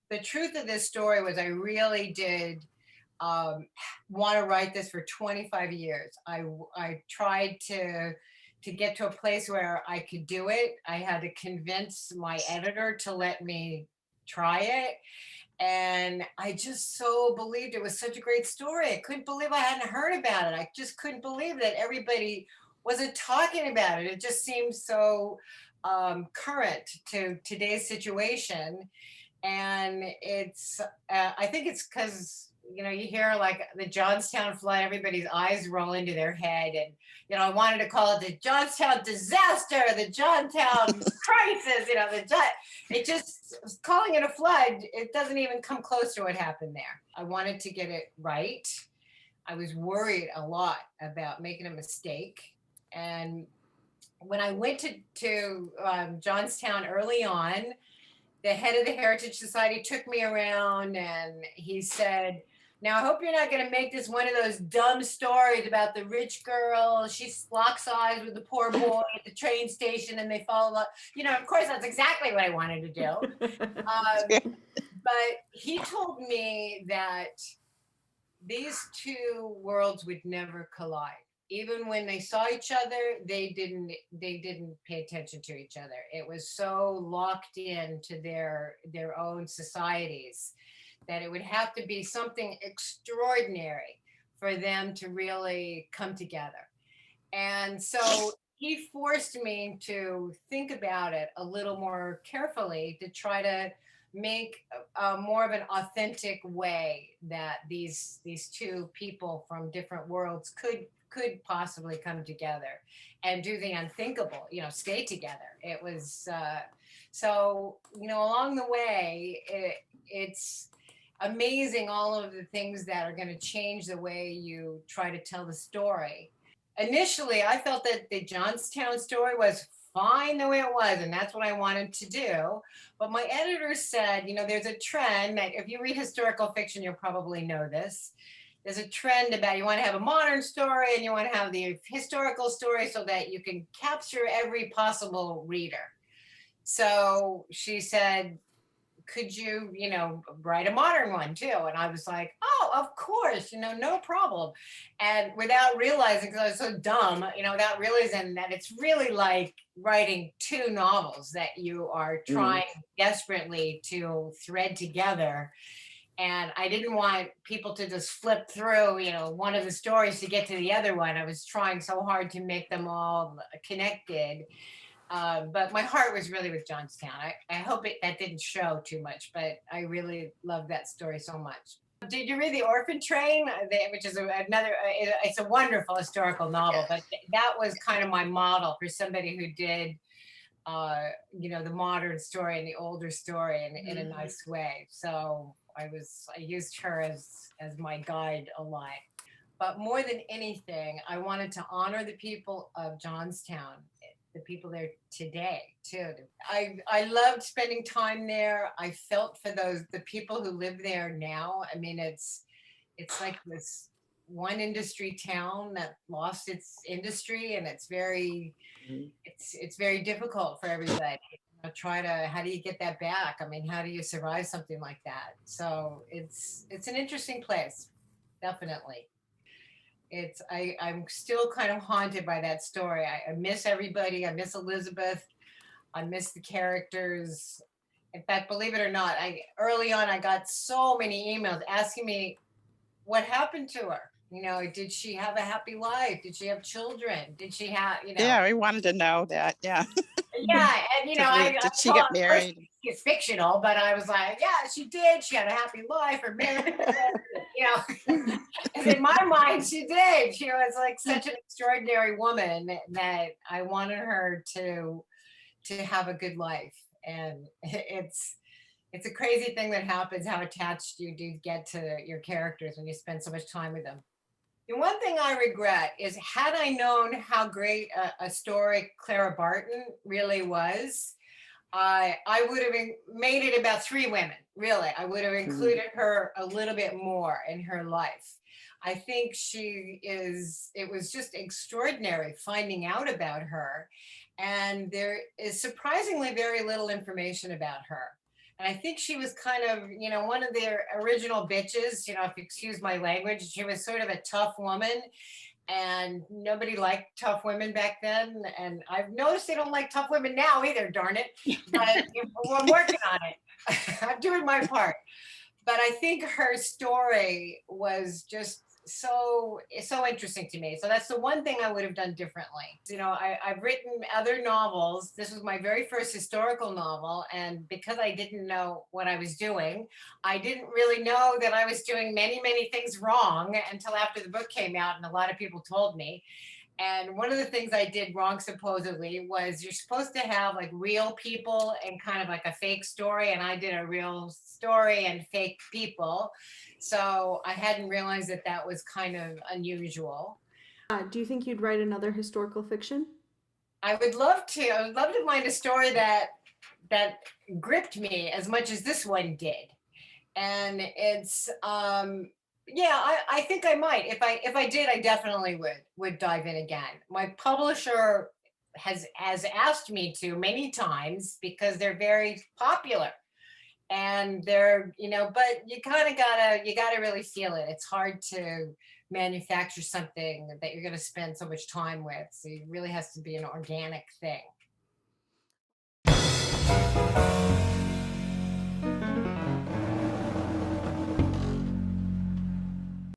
the truth of this story was I really did want to write this for 25 years. I tried to get to a place where I could do it. I had to convince my editor to let me try it. And I just so believed it was such a great story. I couldn't believe I hadn't heard about it. I just couldn't believe that everybody wasn't talking about it. It just seemed so current to today's situation. And I think it's because, you hear like the Johnstown flood, everybody's eyes roll into their head. And, I wanted to call it the Johnstown disaster, the Johnstown crisis, it just, calling it a flood, it doesn't even come close to what happened there. I wanted to get it right. I was worried a lot about making a mistake. And when I went to Johnstown early on, the head of the Heritage Society took me around and he said, now I hope you're not going to make this one of those dumb stories about the rich girl. She locks eyes with the poor boy at the train station and they fall in love. Of course, that's exactly what I wanted to do. But he told me that these two worlds would never collide. Even when they saw each other, they didn't pay attention to each other. It was so locked into their own societies that it would have to be something extraordinary for them to really come together. And so he forced me to think about it a little more carefully to try to make more of an authentic way that these two people from different worlds could possibly come together and do the unthinkable, stay together. It was so along the way it's amazing all of the things that are going to change the way you try to tell the story. Initially I felt that the Johnstown story was fine the way it was, and that's what I wanted to do. But my editor said, there's a trend that if you read historical fiction, you'll probably know this. There's a trend about you want to have a modern story and you want to have the historical story so that you can capture every possible reader. So she said, could you, write a modern one too? And I was like, oh, of course, no problem. And without realizing, because I was so dumb, without realizing that it's really like writing two novels that you are trying desperately to thread together. And I didn't want people to just flip through, one of the stories to get to the other one. I was trying so hard to make them all connected. But my heart was really with Johnstown. I hope that didn't show too much, but I really love that story so much. Did you read The Orphan Train, which is another, it's a wonderful historical novel, but that was kind of my model for somebody who did, the modern story and the older story in a nice way. So I used her as my guide a lot. But more than anything, I wanted to honor the people of Johnstown, the people there today too. I loved spending time there. I felt for the people who live there now. I mean, it's like this one industry town that lost its industry, and it's very difficult for everybody. How do you get that back? I mean, how do you survive something like that? So it's an interesting place, definitely. I'm still kind of haunted by that story. I miss everybody. I miss Elizabeth. I miss the characters. In fact, believe it or not, early on I got so many emails asking me what happened to her. Did she have a happy life? Did she have children? Did she have, Yeah, we wanted to know that. Yeah. Yeah, and did she get married? It's fictional, but I was like, yeah, she did. She had a happy life. Her marriage, and in my mind, she did. She was like such an extraordinary woman that I wanted her to have a good life. And it's a crazy thing that happens, how attached you do get to your characters when you spend so much time with them. And one thing I regret is, had I known how great a story Clara Barton really was, I would have made it about 3 women, really. I would have included her a little bit more in her life. I think it was just extraordinary finding out about her. And there is surprisingly very little information about her. And I think she was kind of, one of the original bitches, if you excuse my language. She was sort of a tough woman, and nobody liked tough women back then. And I've noticed they don't like tough women now either, darn it. But I'm working on it. I'm doing my part. But I think her story was just so interesting to me. So that's the one thing I would have done differently. I've written other novels. This was my very first historical novel, and because I didn't know what I was doing, I didn't really know that I was doing many things wrong until after the book came out, and a lot of people told me. And one of the things I did wrong, supposedly, was you're supposed to have like real people and kind of like a fake story. And I did a real story and fake people. So I hadn't realized that that was kind of unusual. Do you think you'd write another historical fiction? I would love to. I would love to find a story that gripped me as much as this one did. And it's yeah, I think I might. If I did, I definitely would dive in again. My publisher has asked me to many times because they're very popular, and they're, but you kind of gotta really feel it. It's hard to manufacture something that you're going to spend so much time with. So it really has to be an organic thing.